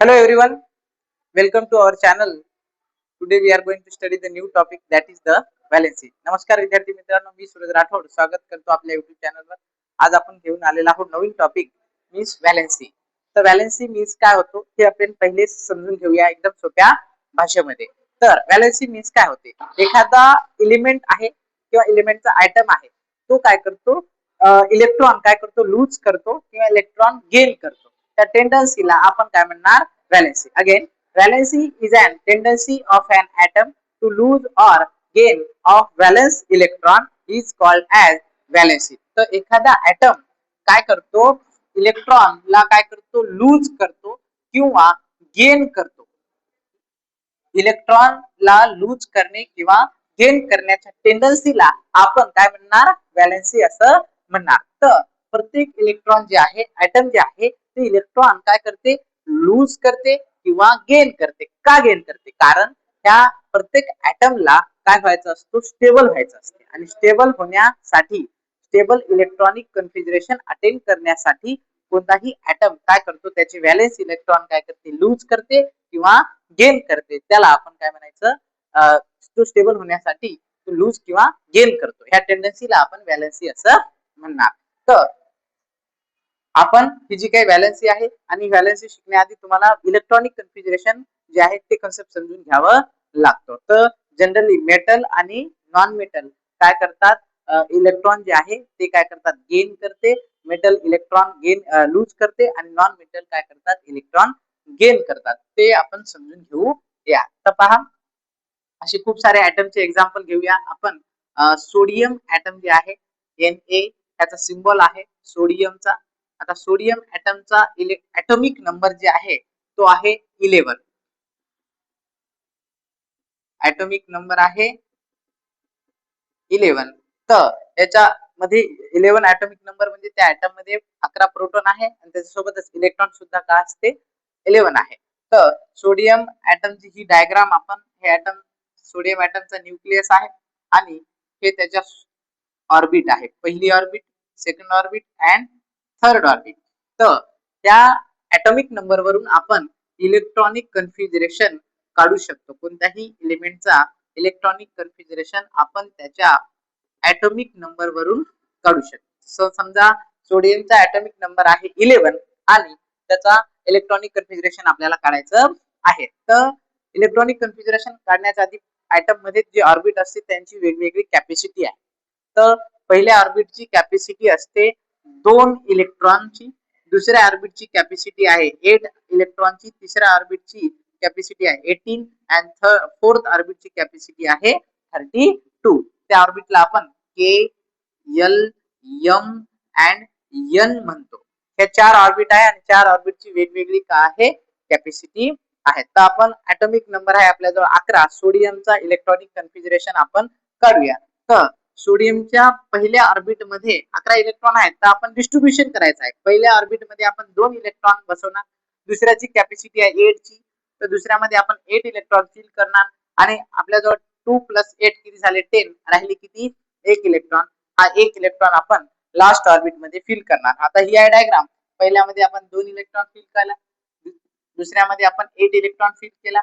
Hello everyone, welcome to our channel. Today we are going to study the new topic that is the valency. नमस्कार विद्यार्थी मित्रांनो, मी सूरज राठोड स्वागत करतो आपल्या YouTube चॅनलवर. आज आपण घेऊन आलेला आहोत नवीन टॉपिक मीन्स व्हॅलेन्सी. तर व्हॅलेन्सी मीन्स काय होतो हे आपण पहिले समजून घेऊया एकदम सोप्या भाषेमध्ये. तर व्हॅलेन्सी मीन्स काय होते, एखादा एलिमेंट आहे किंवा एलिमेंटचा आयटम आहे, तो काय करतो, इलेक्ट्रॉन काय करतो, लूज करतो किंवा इलेक्ट्रॉन गेन करतो. त्या टेंडन्सीला आपण काय म्हणणार, valency. Again, valency is an tendency of an atom to lose or gain of valence electron is called as valency. तर एखादा ऍटम काय करतो, इलेक्ट्रॉन ला काय करतो, लूज करतो किंवा गेन करतो. इलेक्ट्रॉन ला लूज करणे किंवा गेन करण्याच्या टेंडन्सीला आपण काय म्हणणार, व्हॅलेन्सी असं म्हणणार. तर प्रत्येक इलेक्ट्रॉन जे आहे, ऍटम जे आहे, ते इलेक्ट्रॉन काय करते, लूज करते किंवा गेन करते. का गेन करते, कारण त्या प्रत्येक ऍटमला काय व्हायचं असतो, स्टेबल व्हायचं असते. आणि स्टेबल होण्यासाठी, स्टेबल इलेक्ट्रॉनिक कन्फिगरेशन अटेन करण्यासाठी कोणताही ऍटम काय करतो, त्याची व्हॅलेन्स इलेक्ट्रॉन काय करते, लूज करते किंवा गेन करते. त्याला आपण काय म्हणायचं, तो स्टेबल होण्यासाठी तो लूज किंवा गेन करतो. ह्या टेंडन्सीला आपण व्हॅलेन्सी असं म्हणणार. तर आपण ही जी काही व्हॅलेन्सी आहे, आणि व्हॅलेन्सी शिकण्याआधी तुम्हाला इलेक्ट्रॉनिक कन्फिगरेशन जे आहे ते कन्सेप्ट समजून घ्यावं लागतं. तर जनरली मेटल आणि नॉन मेटल काय करतात, इलेक्ट्रॉन जे आहे ते काय करतात, गेन करते. मेटल इलेक्ट्रॉन गेन लूज करते आणि नॉन मेटल काय करतात, इलेक्ट्रॉन गेन करतात. ते आपण समजून घेऊ या. तर पहा, असे खूप सारे ऍटमचे एक्झाम्पल घेऊया आपण. सोडियम ऍटम जे आहे, Na त्याचा सिंबल आहे सोडियमचा. आता सोडियम ऍटमचा ऍटॉमिक नंबर जे आहे तो आहे 11. ऍटॉमिक नंबर आहे 11. तर याच्यामध्ये 11 ऍटॉमिक नंबर म्हणजे त्या ऍटम मध्ये 11 प्रोटॉन आहे आणि त्याच्यासोबतच इलेक्ट्रॉन सुद्धा काय असते, 11 आहे. तर सोडियम ऍटमची ही डायग्राम आपण, हे ऍटम सोडियम ऍटमचा न्यूक्लियस आहे आणि हे त्याच्या ऑर्बिट आहे. पहिली orbit, second orbit and third orbit. तर त्या ऍटॉमिक नंबर वरून आपण इलेक्ट्रॉनिक कन्फिगरेशन काढू शकतो. कोणत्याही एलिमेंटचा इलेक्ट्रॉनिक कन्फिगरेशन आपण त्याच्या ऍटॉमिक नंबर वरून काढू शकतो. समजा सोडियमचा ऍटॉमिक नंबर आहे 11 आणि त्याचा इलेक्ट्रॉनिक कन्फिगरेशन आपल्याला काढायचं आहे. तर इलेक्ट्रॉनिक कन्फिगरेशन काढण्याच्या आधी ऍटम मध्ये जे ऑर्बिट असते त्यांची वेगवेगळी कॅपॅसिटी आहे. तर पहिल्या ऑर्बिटची कॅपॅसिटी असते 2 इलेक्ट्रॉनची, दुसऱ्या ऑर्बिटची कॅपॅसिटी आहे 8 इलेक्ट्रॉनची, तिसऱ्या ऑर्बिटची कॅपॅसिटी आहे 18 अँड फोर्थ ऑर्बिटची कॅपॅसिटी आहे 32. त्या ऑर्बिटला आपण के, एल, एम अँड एन म्हणतो. हे 4 ऑर्बिट आहे आणि 4 ऑर्बिटची वेगवेगळी काय आहे, कॅपॅसिटी आहे. तर आपण ऍटॉमिक नंबर आहे आपल्याजवळ 11. सोडियमचा इलेक्ट्रॉनिक कन्फिगरेशन आपण काढूया. तर सोडियमच्या पहिल्या ऑर्बिट मध्ये 11 इलेक्ट्रॉन आहेत, तर आपण डिस्ट्रीब्युशन करायचं आहे. पहिल्या ऑर्बिट मध्ये आपण 2 इलेक्ट्रॉन बसवणार, दुसऱ्याची कॅपॅसिटी आहे 8 ची, तर दुसऱ्यामध्ये आपण 8 इलेक्ट्रॉन फिल करणार आणि आपल्याजवळ 2 + 8 किती झाले, 10 राहिले किती, 1 इलेक्ट्रॉन. हा 1 इलेक्ट्रॉन आपण लास्ट ऑर्बिट मध्ये फिल करणार. आता ही आहे डायग्राम. पहिल्यामध्ये आपण 2 इलेक्ट्रॉन फिल केला, दुसऱ्यामध्ये आपण 8 इलेक्ट्रॉन फिल केला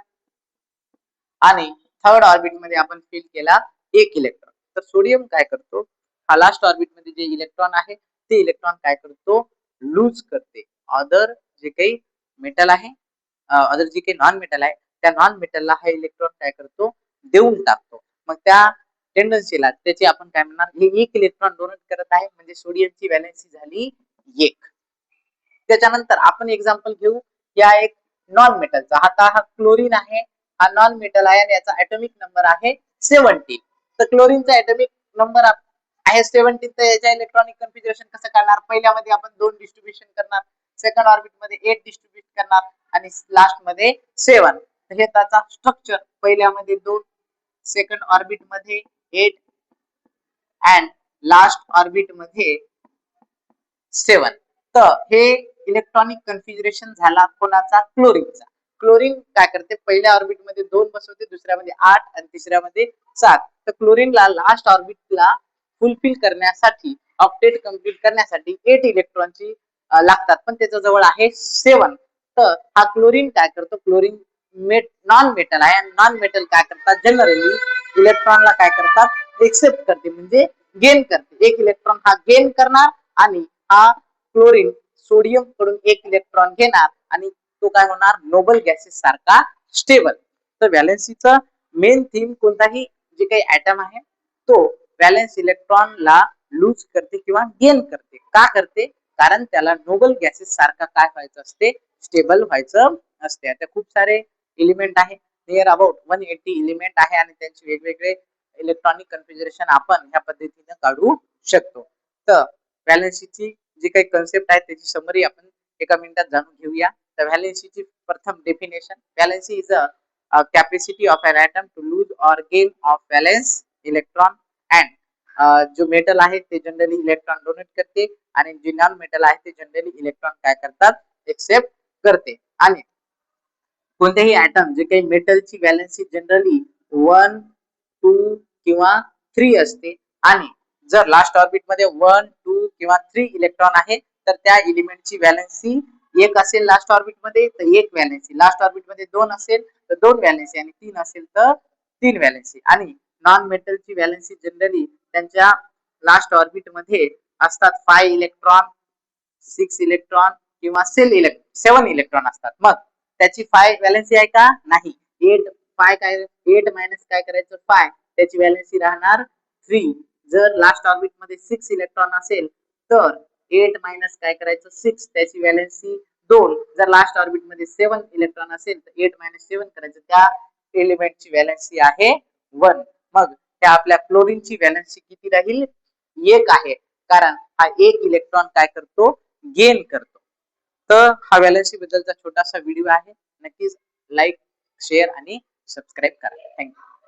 आणि थर्ड ऑर्बिट मध्ये आपण फिल केला 1 इलेक्ट्रॉन. तर सोडियम काय करतो, हा लास्ट ऑर्बिट मध्ये जे इलेक्ट्रॉन आहे ते इलेक्ट्रॉन काय करतो, लूज करते. अदर जे काही मेटल आहे, अदर जे काही नॉन मेटल आहे, त्या नॉन मेटलला हा इलेक्ट्रॉन काय करतो, देऊन टाकतो. मग त्या टेंडन्सीला त्याची आपण काय म्हणणार, हे 1 इलेक्ट्रॉन डोनेट करत आहे म्हणजे सोडियमची व्हॅलेन्सी झाली 1. त्याच्यानंतर आपण एक्झाम्पल घेऊ या एक नॉन मेटलचा. आता हा क्लोरीन आहे, हा नॉन मेटल आहे आणि याचा ऍटॉमिक नंबर आहे 17. तर क्लोरीनचा ऍटॉमिक नंबर आहे 17. तर याच्या इलेक्ट्रॉनिक कन्फिगरेशन कसं करणार, पहिल्यामध्ये आपण 2 डिस्ट्रीब्युशन करणार, सेकंड ऑर्बिट मध्ये 8 डिस्ट्रीब्यूट करणार आणि लास्ट मध्ये 7. तर हे त्याचा स्ट्रक्चर, पहिल्यामध्ये 2, सेकंड ऑर्बिट मध्ये 8 अँड लास्ट ऑर्बिट मध्ये 7. तर हे इलेक्ट्रॉनिक कन्फिगरेशन झाला कोणाचा, क्लोरीनचा. क्लोरीन काय करते, पहिल्या ऑर्बिट मध्ये 2 बसवते, दुसऱ्यामध्ये 8 आणि तिसऱ्यामध्ये 7. तर क्लोरीनला लास्ट ऑर्बिटला फुलफिल करण्यासाठी, ऑक्टेट कंप्लीट करण्यासाठी 8 इलेक्ट्रॉनची लागतात, पण त्याच्या जवळ आहे 7. तर हा क्लोरीन काय करतो, क्लोरीन नॉन मेटल आहे आणि नॉन मेटल काय करतात, जनरली इलेक्ट्रॉनला काय करतात, एक्सेप्ट करते म्हणजे गेन करते. एक इलेक्ट्रॉन हा गेन करणार आणि हा क्लोरीन सोडियम कडून एक इलेक्ट्रॉन घेणार आणि तो काय होणार, नोबल गॅसेस सारखा स्टेबल. तर व्हॅलेन्सीचा मेन थीम कोणताही जे काही ऍटम आहे तो व्हॅलेन्स इलेक्ट्रॉनला लूज करते किंवा गेन करते. का करते, कारण त्याला नोबल गॅसेस सारखा काय व्हायचं असते, स्टेबल व्हायचं असते. आता खूप सारे एलिमेंट आहे, नियर अबाउट 180 एलिमेंट आहे आणि त्यांचे वेगवेगळे इलेक्ट्रॉनिक कन्फिगरेशन आपण ह्या पद्धतीने काढू शकतो. तर व्हॅलेन्सीची जी काही कन्सेप्ट आहे त्याची समरी आपण एका मिनिटात जाणून घेऊया. तर व्हॅलेन्सीची प्रथम definition, valency is a capacity of an atom to lose or gain of valence electron and जो मेटल आहे ते जनरली इलेक्ट्रॉन डोनेट करते आणि जे नॉन मेटल आहे ते जनरली इलेक्ट्रॉन काय करतात, एक्सेप्ट करते. आणि कोणतेही ॲटम जे काही मेटलची व्हॅलेन्सी जनरली 1, 2 किंवा 3 असते आणि जर लास्ट ऑर्बिट मध्ये 1, 2 किंवा 3 इलेक्ट्रॉन आहे तर त्या एलिमेंटची व्हॅलेन्सी एक असेल लास्ट ऑर्बिट मध्ये तर एक व्हॅलेन्सी, लास्ट ऑर्बिट मध्ये 2 असेल तर 2 व्हॅलेन्सी आणि 3 असेल तर 3 व्हॅलेन्सी. आणि नॉन मेटलची व्हॅलेन्सी जनरली त्यांच्या लास्ट ऑर्बिट मध्ये असतात 5 इलेक्ट्रॉन, 6 इलेक्ट्रॉन किंवा 7 इलेक्ट्रॉन असतात. मग त्याची 5 व्हॅलेन्सी आहे का, नाही. 8 मायनस काय करायचं 5, त्याची व्हॅलेन्सी राहणार 3. जर लास्ट ऑर्बिट मध्ये 6 इलेक्ट्रॉन असेल तर 8 मायनस काय करायचं 6, त्याची व्हॅलेन्सी 2. जर लास्ट ऑर्बिट मध्ये 7 इलेक्ट्रॉन असेल तर 8 मायनस 7 करायचं, त्या एलिमेंटची व्हॅलेन्सी आहे 1. मग त्या आपल्या क्लोरीनची व्हॅलेन्सी किती राहील, 1 आहे, कारण हा एक इलेक्ट्रॉन काय करतो, गेन करतो. तर हा व्हॅलेन्सी बद्दलचा छोटासा व्हिडिओ आहे. नक्कीच लाईक, शेअर आणि सबस्क्राईब करा. थँक्यू.